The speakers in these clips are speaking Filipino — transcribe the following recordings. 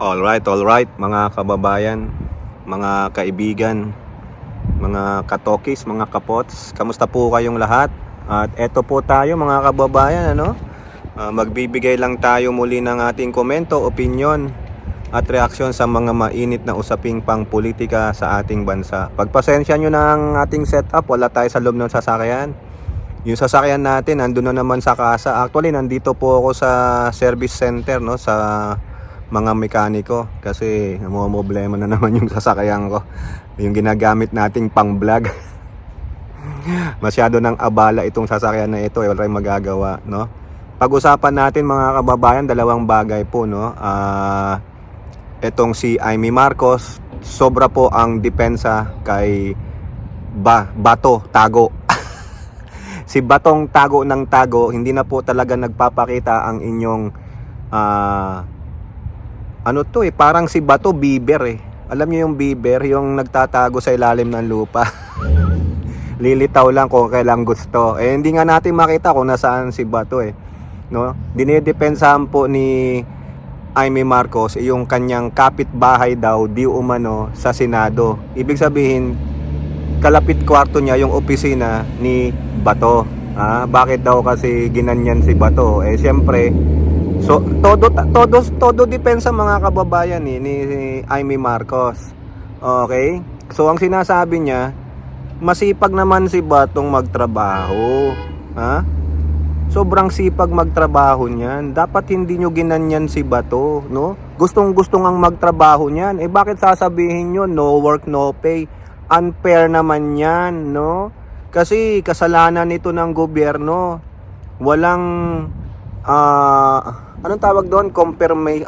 Alright, mga kababayan, mga kaibigan, mga katokis, mga kapots, kamusta po kayong lahat? At eto po tayo mga kababayan, magbibigay lang tayo muli ng ating komento, opinyon at reaksyon sa mga mainit na usaping pangpolitika sa ating bansa. Pagpasensya nyo na ang ating setup, wala tayo sa loob ng sasakyan. Yung sasakyan natin nandun na naman sa kasa. Actually, nandito po ako sa service center, sa mga mekaniko, kasi problema na naman yung sasakyan ko, yung ginagamit nating pang vlog. Masyado nang abala itong sasakyan na ito, wala tayong magagawa, Pag-usapan natin mga kababayan, dalawang bagay po, Etong si Amy Marcos, sobra po ang depensa kay Bato Tago. Si Batong Tago ng Tago, hindi na po talaga nagpapakita ang inyong parang si Bato Bieber Alam niyo yung Bieber, yung nagtatago sa ilalim ng lupa. Lilitaw lang kung kailan gusto. Hindi nga natin makita kung nasaan si Bato Dinidepensahan po ni Amy Marcos yung kanyang kapitbahay daw di umano sa Senado. Ibig sabihin, kalapit kwarto niya yung opisina ni Bato. Bakit daw kasi ginanyan si Bato? Siyempre, so todo depensa mga kababayan ni Amy Marcos. Okay? So ang sinasabi niya, masipag naman si Batong magtrabaho. Sobrang sipag magtrabaho niyan. Dapat hindi nyo ginanyan si Bato, Gustong-gusto ngang magtrabaho niyan. Bakit sasabihin nyo no work no pay? Unfair naman 'yan, Kasi kasalanan nito ng gobyerno. Walang anong tawag doon?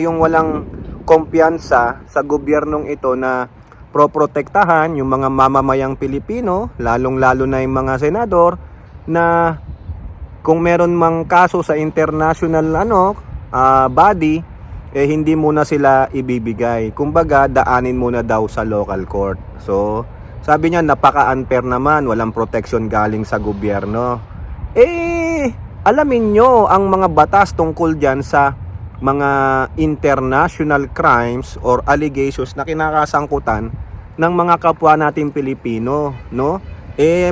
Yung walang kumpiyansa sa gobyernong ito na proprotektahan yung mga mamamayang Pilipino, lalong-lalo na yung mga senador, na kung meron mang kaso sa international body, hindi muna sila ibibigay. Kumbaga, daanin muna daw sa local court. So, sabi niya, napaka-unfair naman, walang protection galing sa gobyerno. Alamin nyo ang mga batas tungkol dyan sa mga international crimes or allegations na kinakasangkutan ng mga kapwa nating Pilipino,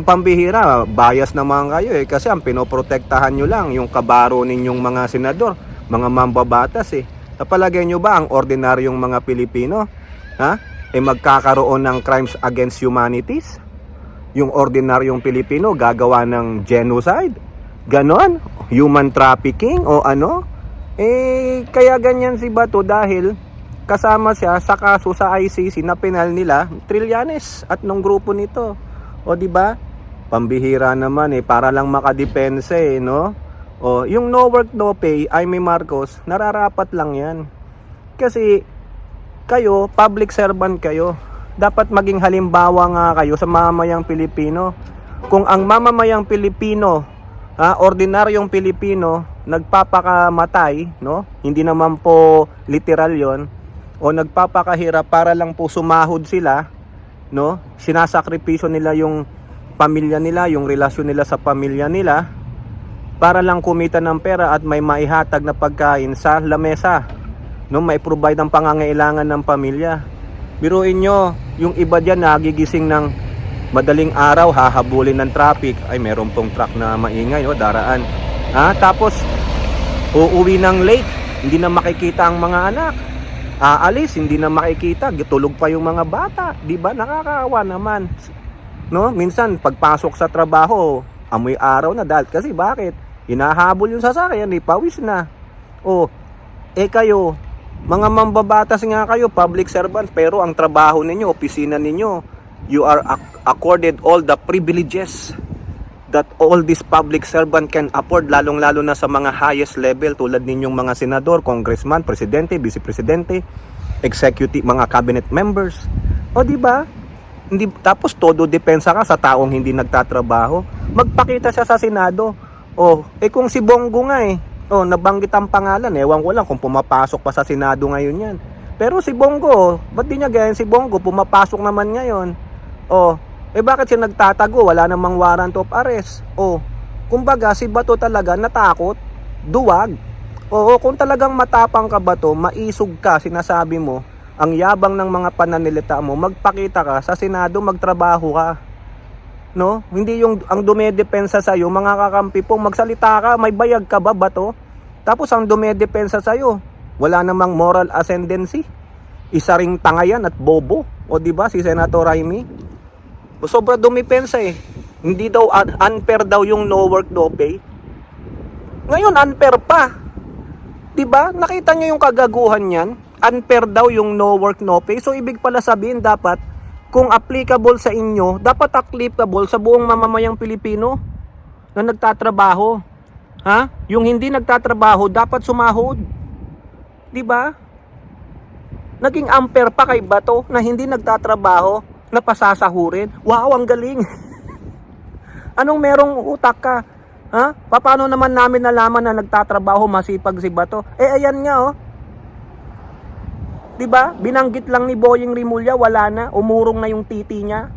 pambihira, bias naman kayo kasi ang pinoprotektahan nyo lang yung kabaro ninyong mga senador, mga mambabatas Napalagay nyo ba ang ordinaryong mga Pilipino magkakaroon ng crimes against humanities? Yung ordinaryong Pilipino gagawa ng genocide? Ganon? Human trafficking o ano? Kaya ganyan si Bato dahil kasama siya sa kaso sa ICC na penal nila Trillanes at nung grupo nito. O di ba? Pambihira naman para lang makadepensa yung no work no pay, Amy Marcos, nararapat lang 'yan. Kasi kayo, public servant kayo. Dapat maging halimbawa nga kayo sa mamamayang Pilipino. Kung ang mamamayang Pilipino, ordinaryong Pilipino nagpapakamatay, hindi naman po literal 'yon, o nagpapakahirap para lang po sumahod sila, sinasakripisyo nila yung pamilya nila, yung relasyon nila sa pamilya nila para lang kumita ng pera at may maihatag na pagkain sa lamesa, may provide ang pangangailangan ng pamilya. Biruin nyo, yung iba dyan nagigising ng madaling araw, hahabulin ng traffic, meron pong truck na maingay, daraan. Tapos uuwi ng late, hindi na makikita ang mga anak. Aalis, hindi na makikita, tulog pa yung mga bata, di ba? Nakakaawa naman. Minsan pagpasok sa trabaho, amoy araw na dahil kasi bakit? Hinahabol yung sasakyan, pawis na. Kayo, mga mambabatas nga kayo, public servants, pero ang trabaho ninyo, opisina ninyo, you are accorded all the privileges that all this public servant can afford, lalong-lalo na sa mga highest level tulad ninyong mga senador, congressman, presidente, vice-presidente, executive, mga cabinet members. O di ba? Tapos todo depensa ka sa taong hindi nagtatrabaho. Magpakita siya sa Senado. Kung si Bongo nga nabanggit ang pangalan, ewan ko lang kung pumapasok pa sa Senado ngayon yan. Pero si Bongo, ba't di niya ganyan si Bongo, pumapasok naman ngayon. Bakit siya nagtatago? Wala namang warrant of arrest. Kumbaga si Bato talaga natakot, duwag. Oo, kung talagang matapang ka ba to, maisog ka, sinasabi mo, ang yabang ng mga pananalita mo, magpakita ka sa Senado, magtrabaho ka. No? Hindi yung ang dumedepensa sa iyo, mga kakampi po, magsalita ka, may bayag ka ba to? Tapos ang dumedepensa sa iyo, wala namang moral ascendancy. Isa ring tanga yan at bobo. O di ba si Senator Raimi? Sobra dumepensa eh. Hindi daw unfair daw yung no work no pay. Ngayon unfair pa. 'Di ba? Nakita niyo yung kagaguhan niyan? Unfair daw yung no work no pay. So ibig pala sabihin dapat kung applicable sa inyo, dapat applicable sa buong mamamayang Pilipino na nagtatrabaho. Ha? Yung hindi nagtatrabaho dapat sumahod. 'Di ba? Naging unfair pa kay Bato na hindi nagtatrabaho na pasasahurin. Wow, ang galing. Anong merong utak ka? Ha? Paano naman namin nalaman na nagtatrabaho masipag si Bato? Ayan nga oh. 'Di ba? Binanggit lang ni Boyeng Rimulya, wala na, umurong na yung titi niya.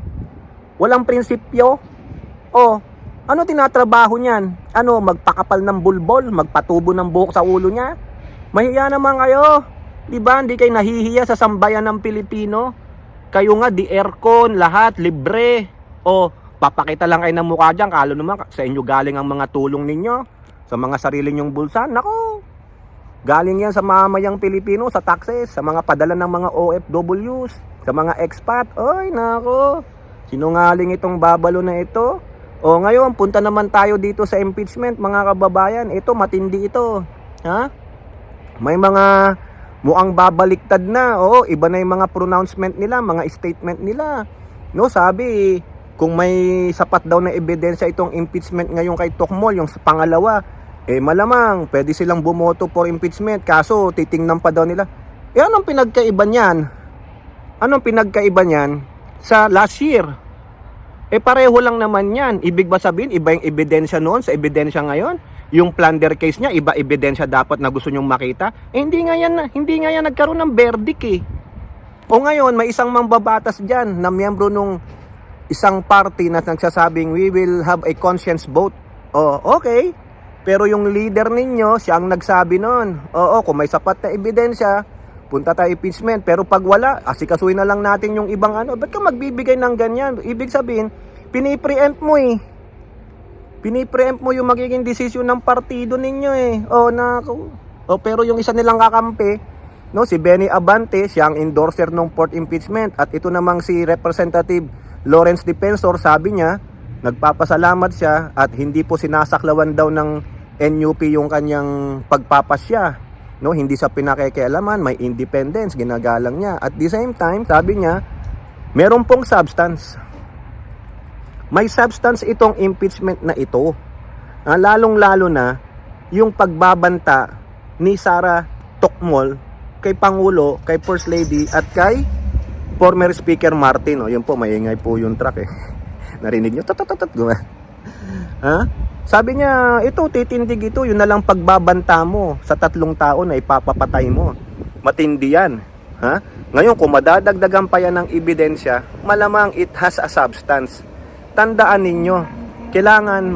Walang prinsipyo. Oh, ano tinatrabaho niyan? Ano, magpakapal ng bulbol, magpatubo ng buhok sa ulo niya? Mahiya naman kayo. 'Di ba? Hindi kayo nahihiya sa sambayan ng Pilipino. Kayo nga di aircon, lahat libre. O papakita lang kayo ng mukha diyan, kalo naman sa inyo galing ang mga tulong ninyo sa mga sarili nyong bulsa. Nako. Galing yan sa mamayang Pilipino, sa taxes, sa mga padala ng mga OFWs, sa mga expat. Oy, nako. Sinungaling itong babalo na ito. O ngayon, punta naman tayo dito sa impeachment, mga kababayan. Ito, matindi ito. Ha? May mga mukhang babaliktad na. Oo, iba na yung mga pronouncement nila, mga statement nila. No, sabi, kung may sapat daw na ebidensya itong impeachment ngayon kay Tokmol, yung pangalawa, malamang pwede silang bumoto for impeachment. Kaso, titingnan pa daw nila. Anong pinagkaiba niyan? Anong pinagkaiba niyan sa last year? Pareho lang naman yan. Ibig ba sabihin, iba yung ebidensya noon sa ebidensya ngayon? Yung plunder case niya, iba ebidensya dapat na gusto nyong makita. Hindi nga yan nagkaroon ng verdict eh. O ngayon, may isang mambabatas dyan na miyembro nung isang party na nagsasabing, we will have a conscience vote. O, okay. Pero yung leader ninyo, siya ang nagsabi nun. Oo, kung may sapat na ebidensya, punta tayo impeachment. Pero pag wala, asikasuhin na lang natin yung ibang ano. Ba't ka magbibigay ng ganyan? Ibig sabihin, pinipreempt mo eh. Pinipreempt mo yung magiging desisyon ng partido ninyo eh. Pero yung isa nilang kakampi, no, si Benny Abante, siya ang endorser ng fourth impeachment. At ito namang si Representative Lawrence Defensor, sabi niya, nagpapasalamat siya at hindi po sinasaklawan daw ng NUP yung kanyang pagpapasya. No, hindi sa pinakikialaman, may independence, ginagalang niya. At the same time, sabi niya, meron pong substance. May substance itong impeachment na ito. Lalong-lalo na yung pagbabanta ni Sara Tokmol kay Pangulo, kay First Lady at kay former Speaker Martin. Yun po, maingay po yung truck eh. Narinig nyo? Ha? Sabi niya, ito, titindig ito. Yun na lang pagbabanta mo sa 3 tao na ipapapatay mo. Matindi yan. Ha? Ngayon, kung madadagdagan pa yan ng ebidensya, malamang it has a substance. Tandaan ninyo, kailangan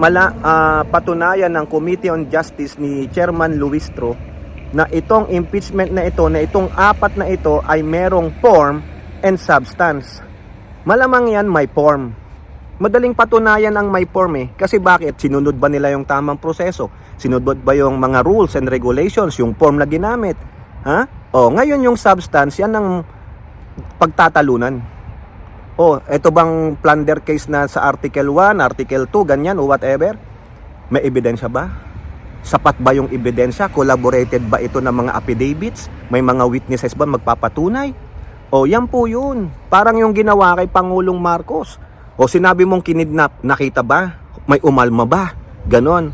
patunayan ng Committee on Justice ni Chairman Luistro na itong impeachment na ito, na itong 4 na ito ay merong form and substance. Malamang yan may form. Madaling patunayan ang may form eh. Kasi bakit? Sinunod ba nila yung tamang proseso? Sinunod ba yung mga rules and regulations, yung form na ginamit? Ha? Ngayon yung substance, yan ang pagtatalunan. Ito bang plunder case na sa Article 1, Article 2, ganyan o whatever? May ebidensya ba? Sapat ba yung ebidensya? Collaborated ba ito ng mga affidavits? May mga witnesses ba magpapatunay? Yan po yun. Parang yung ginawa kay Pangulong Marcos. Sinabi mong kinidnap, nakita ba? May umalma ba? Ganon.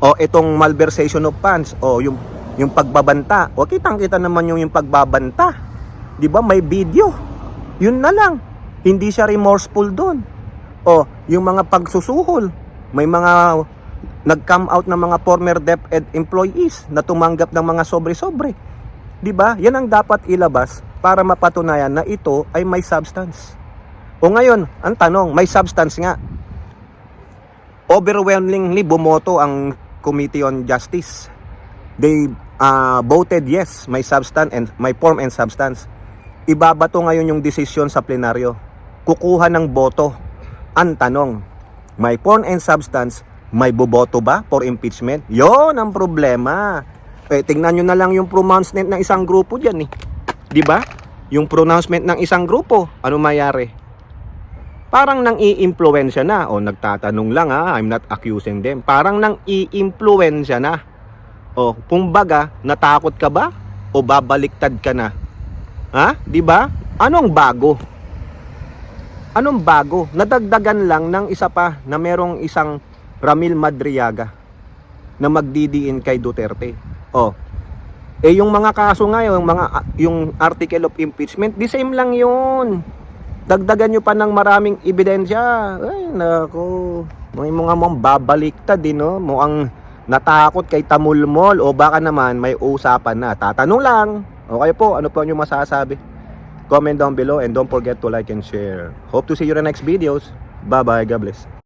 Itong malversation of funds. Yung pagbabanta. Kitang-kita naman yung pagbabanta. Di ba? May video. Yun na lang. Hindi siya remorseful doon. Yung mga pagsusuhol. May mga nag-come out ng mga former DepEd employees na tumanggap ng mga sobre-sobre. Di ba? Yan ang dapat ilabas para mapatunayan na ito ay may substance. Ngayon, ang tanong, may substance nga. Overwhelmingly bumoto ang Committee on Justice. they voted yes, may substance and may form and substance. Ibabato ngayon yung desisyon sa plenaryo. Kukuha ng boto. Ang tanong, may form and substance, may boboto ba for impeachment? Yon ang problema. Tingnan nyo na lang yung pronouncement ng isang grupo dyan eh. Di ba? Yung pronouncement ng isang grupo, ano mayari? Parang nang i-impluwensya na. O nagtatanong lang ha, I'm not accusing them. Parang nang i-impluwensya na. O kumbaga, natakot ka ba? O babaliktad ka na? Ha? Di ba? Anong bago? Anong bago? Nadagdagan lang ng isa pa na merong isang Ramil Madriaga na magdidiin kay Duterte. Oh. Yung mga kaso ngayon, yung article of impeachment, the same lang 'yun. Dagdagan nyo pa ng maraming ebidensya. Ay, nako. Mga mong babaliktad din, no? Mukhang natakot kay Tamulmol o baka naman may usapan na. Tatanong lang. Okay po, ano po yung masasabi? Comment down below and don't forget to like and share. Hope to see you in the next videos. Bye-bye. God bless.